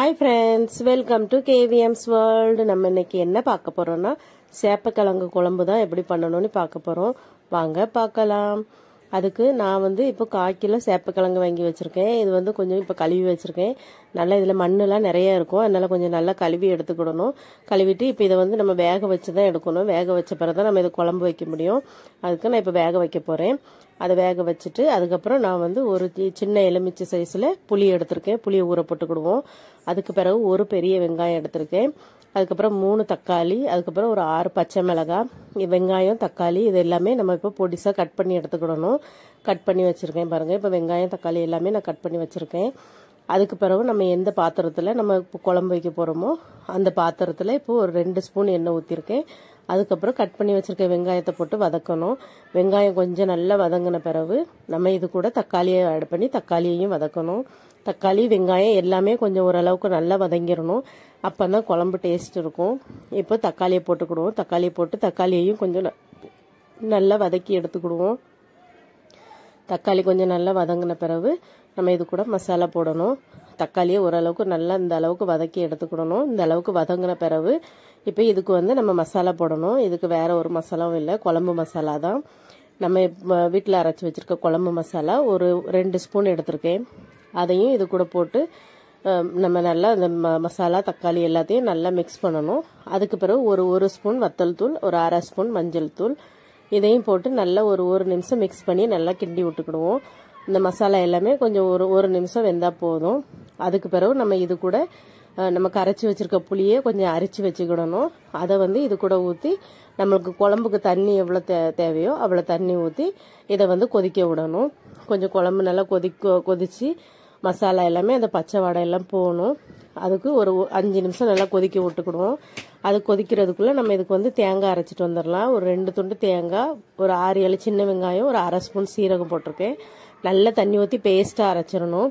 Hi friends, welcome to KVM's World. நம்ம இன்னைக்கு என்ன பார்க்க போறோம்னா சேப்பக்கிழங்கு குழம்பு தான் எப்படி பண்ணணும்னு பார்க்க போறோம். வாங்க பார்க்கலாம். அதுக்கு நான் இப்போ 1/4 கிலோ சேப்பக்கிழங்கு வாங்கி வச்சிருக்கேன். இது கொஞ்சம் இப்போ கழுவி வச்சிருக்கேன். நல்லா இதுல மண்ணெல்லாம் நிறைய இருக்கும். அதனால கொஞ்சம் நல்லா கழுவி எடுத்துக்கிடணும். கழுவிட்டு இப்போ இதை நம்ம வேக வச்சு தான் எடுக்கணும். வேக வச்ச பிறகு தான் நம்ம இது குழம்பு வைக்க முடியும். அதுக்கு நான் இப்போ வேக வைக்க போறேன். அதை வேக வச்சுட்டு அதுக்கப்புறம் நான் ஒரு சின்ன எலுமிச்சை சைஸ்ல புளி எடுத்திருக்கேன். புளியை ஊற போட்டுக்கிடுவோம். அதுக்கு பிறகு ஒரு பெரிய வெங்காயம் எடுத்திருக்கேன். அதுக்கப்புறம் 3 தக்காளி, அதுக்கப்புறம் ஒரு 6 பச்சை மிளகாய், வெங்காயம், தக்காளி இது எல்லாமே நம்ம இப்போ பொடிசா கட் பண்ணி எடுத்துக்கிடணும். கட் பண்ணி வச்சிருக்கேன் பாருங்க. இப்போ வெங்காயம் தக்காளி எல்லாமே நான் கட் பண்ணி வச்சிருக்கேன். அதுக்கு பிறகு நம்ம எந்த பாத்திரத்துல நம்ம இப்போ குழம்பு வைக்க போறோமோ அந்த பாத்திரத்துல இப்போ ஒரு 2 ஸ்பூன் எண்ணெய் ஊத்திருக்கேன். அதுக்கப்புறம் கட் பண்ணி வச்சிருக்க வெங்காயத்தை போட்டு வதக்கணும். வெங்காயம் கொஞ்சம் நல்லா வதங்கின பிறகு நம்ம இது கூட தக்காளியை ஆட் பண்ணி தக்காளியையும் வதக்கணும். தக்காளி வெங்காயம் எல்லாமே கொஞ்சம் ஓரளவுக்கு நல்லா வதங்கிடணும். அப்பதான் குழம்பு டேஸ்ட் இருக்கும். இப்போ தக்காளியை போட்டுக்கிடுவோம். தக்காளியை போட்டு தக்காளியையும் கொஞ்சம் நல்லா வதக்கி எடுத்துக்கிடுவோம். தக்காளி கொஞ்சம் நல்லா வதங்கின பிறகு நம்ம இது கூட மசாலா போடணும். தக்காளியை ஓரளவுக்கு நல்லா இந்த அளவுக்கு வதக்கி எடுத்துக்கிடணும். இந்த அளவுக்கு வதங்கின பிறகு இப்போ இதுக்கு நம்ம மசாலா போடணும். இதுக்கு வேற ஒரு மசாலாவும் இல்லை, குழம்பு மசாலா தான். நம்ம வீட்டில் அரைச்சி வச்சிருக்க குழம்பு மசாலா ஒரு 2 ஸ்பூன் எடுத்திருக்கேன். அதையும் இது கூட போட்டு நம்ம நல்லா இந்த மசாலா தக்காளி எல்லாத்தையும் நல்லா மிக்ஸ் பண்ணணும். அதுக்கு பிறகு ஒரு ஸ்பூன் வத்தல் தூள், ஒரு 1/2 ஸ்பூன் மஞ்சள் தூள் இதையும் போட்டு நல்லா ஒரு நிமிஷம் மிக்ஸ் பண்ணி நல்லா கிண்டி விட்டுக்கிடுவோம். இந்த மசாலா எல்லாமே கொஞ்சம் ஒரு நிமிஷம் வெந்தா போதும். அதுக்கு பிறகு நம்ம இது கூட நம்ம கரைச்சி வச்சிருக்க புளியை கொஞ்சம் அரைச்சி வச்சுக்கிடணும். அதை இது கூட ஊற்றி நம்மளுக்கு குழம்புக்கு தண்ணி எவ்வளோ தேவையோ அவ்வளோ தண்ணி ஊற்றி இதை கொதிக்க விடணும். கொஞ்சம் குழம்பு நல்லா கொதிச்சு மசாலா எல்லாமே அந்த பச்சை வாடை எல்லாம் போகணும். அதுக்கு ஒரு 5 நிமிஷம் நல்லா கொதிக்க விட்டுக்கிடுவோம். அது கொதிக்கிறதுக்குள்ள நம்ம இதுக்கு தேங்காய் அரைச்சிட்டு வந்துடலாம். ஒரு 2 துண்டு தேங்காய், ஒரு 6-7 சின்ன வெங்காயம், ஒரு 1/2 ஸ்பூன் சீரகம் போட்டிருக்கேன். நல்லா தண்ணி ஊற்றி பேஸ்டா அரைச்சிடணும்.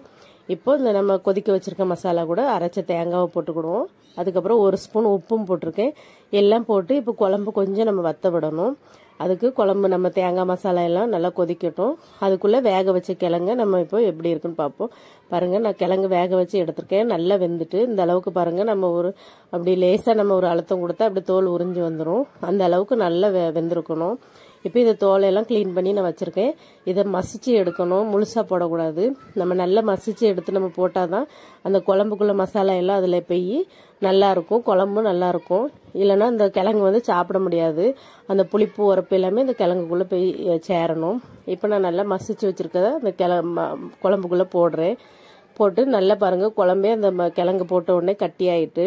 இப்போ இந்த நம்ம கொதிக்க வச்சிருக்க மசாலா கூட அரைச்ச தேங்காவை போட்டுக்கிடுவோம். அதுக்கப்புறம் 1 ஸ்பூன் உப்பும் போட்டிருக்கேன். எல்லாம் போட்டு இப்போ குழம்பு கொஞ்சம் நம்ம வத்த விடணும். அதுக்கு குழம்பு நம்ம தேங்காய் மசாலா எல்லாம் நல்லா கொதிக்கட்டும். அதுக்குள்ள வேக வச்ச கிழங்க நம்ம இப்போ எப்படி இருக்குன்னு பார்ப்போம். பாருங்க, நான் கிழங்கு வேக வச்சு எடுத்திருக்கேன். நல்லா வெந்துட்டு இந்த அளவுக்கு பாருங்க. நம்ம அப்படி லேசா நம்ம ஒரு அழுத்தம் கொடுத்தா அப்படி தோல் உறிஞ்சு வந்துடும். அந்த அளவுக்கு நல்லா வெந்திருக்கணும். இப்போ இதை தோலையெல்லாம் கிளீன் பண்ணி நான் வச்சிருக்கேன். இதை மசிச்சு எடுக்கணும், முழுசா போடக்கூடாது. நம்ம நல்லா மசிச்சு எடுத்து நம்ம போட்டாதான் அந்த குழம்புக்குள்ள மசாலா எல்லாம் அதுல போய் நல்லா இருக்கும், குழம்பும் நல்லா இருக்கும். இல்லைன்னா இந்த கிழங்கு சாப்பிட முடியாது. அந்த புளிப்பு உரப்பு எல்லாமே இந்த கிழங்குக்குள்ள போய் சேரணும். இப்போ நான் நல்லா மசிச்சு வச்சிருக்கத அந்த குழம்புக்குள்ள போடுறேன். போட்டு நல்லா பாருங்க, குழம்பே அந்த கிழங்கு போட்ட உடனே கட்டி ஆயிட்டு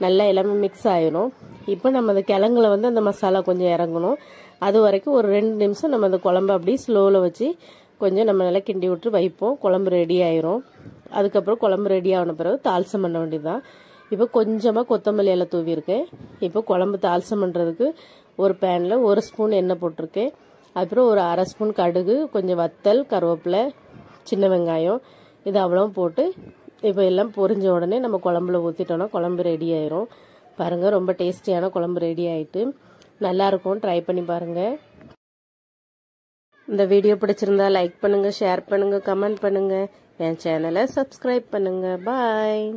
நல்லா எல்லாமே மிக்ஸ் ஆயிரும். இப்போ நம்ம அந்த கிழங்குல அந்த மசாலா கொஞ்சம் இறங்கணும். அது வரைக்கும் ஒரு 2 நிமிஷம் நம்ம அந்த குழம்பு அப்படி ஸ்லோவில் வச்சு கொஞ்சம் நம்ம நல்லா கிண்டி விட்டு வைப்போம். குழம்பு ரெடி ஆயிரும். அதுக்கப்புறம் குழம்பு ரெடி ஆன பிறகு தாளிசம் பண்ண வேண்டியதுதான். இப்போ கொஞ்சமாக கொத்தமல்லி எல்லாம் தூவி இருக்கேன். இப்போ குழம்பு தாளிசம் பண்ணுறதுக்கு ஒரு பேனில் 1 ஸ்பூன் எண்ணெய் போட்டிருக்கேன். அப்புறம் ஒரு 1/2 ஸ்பூன் கடுகு, கொஞ்சம் வத்தல், கருவேப்பிலை, சின்ன வெங்காயம் இது அவ்வளவும் போட்டு இப்போ எல்லாம் பொரிஞ்ச உடனே நம்ம குழம்புல ஊற்றிட்டோம்னா குழம்பு ரெடி ஆயிரும். பாருங்க, ரொம்ப டேஸ்டியான குழம்பு ரெடி ஆயிட்டு நல்லா இருக்கும். ட்ரை பண்ணி பாருங்க. இந்த வீடியோ பிடிச்சிருந்தா லைக் பண்ணுங்க, ஷேர் பண்ணுங்க, கமெண்ட் பண்ணுங்க. என் சேனலை சப்ஸ்கிரைப் பண்ணுங்க. பாய்.